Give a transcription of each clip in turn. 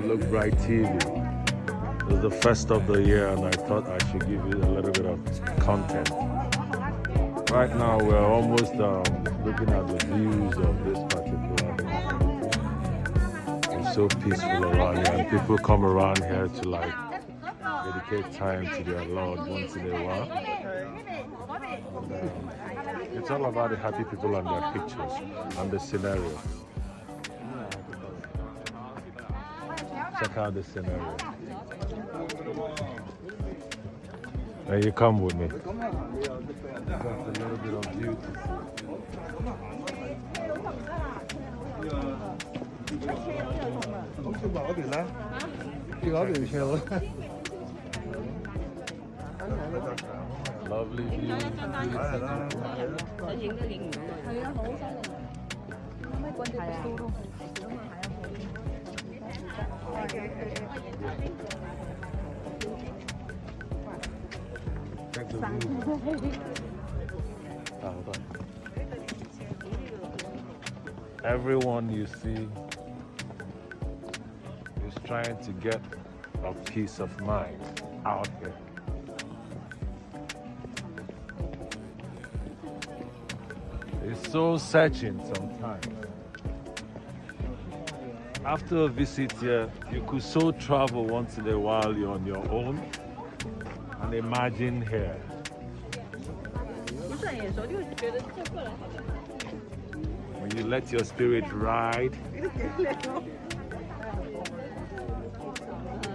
Lookbright TV. It was the first of the year and I thought I should give you a little bit of content. Right now we're almost looking at the views of this particular place. It's so peaceful around here and people come around here to like dedicate time to their Lord once in a while. And, it's all about the happy people and their pictures and the scenario. Check out the scenario. Now you come with me. Just a little bit of beauty. Lovely view. Everyone you see is trying to get a peace of mind out here. It's so searching sometimes. After a visit here, you could so travel once in a while you're on your own and imagine here. When you let your spirit ride,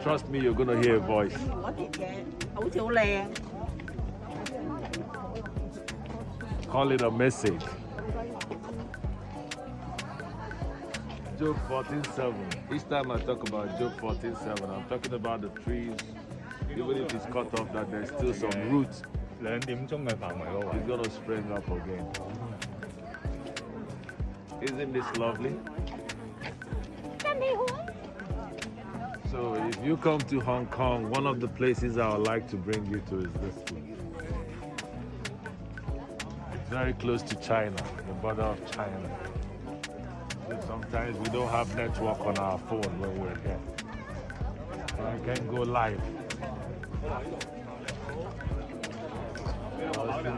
Trust me, you're gonna hear a voice. Call it a message. Job 14:7. Each time I talk about Job 14:7, I'm talking about the trees. Even if it's cut off, that there's still some roots. It's gonna spring up again. Isn't this lovely? So if you come to Hong Kong, one of the places I would like to bring you to is this place. It's very close to China, the border of China. So sometimes we don't have network on our phone when we're here. So I can go live.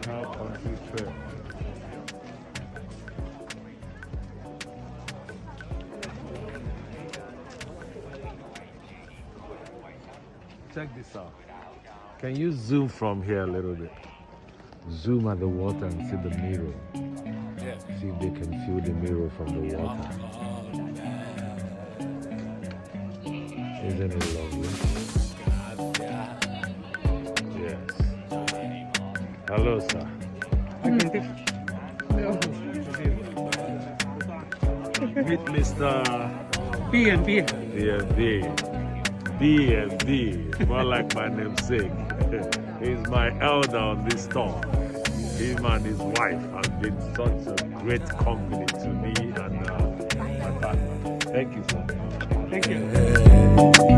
Country trip. Check this out. Can you zoom from here a little bit? Zoom at the water and see the mirror. See if they can feel the mirror from the water. Isn't it lovely? Yes. Hello, sir. Meet Mr. B&B. B&B, more like my namesake. He's my elder on this store. Him and his wife have been such a great company to me and my partner. Thank you, sir. Thank you.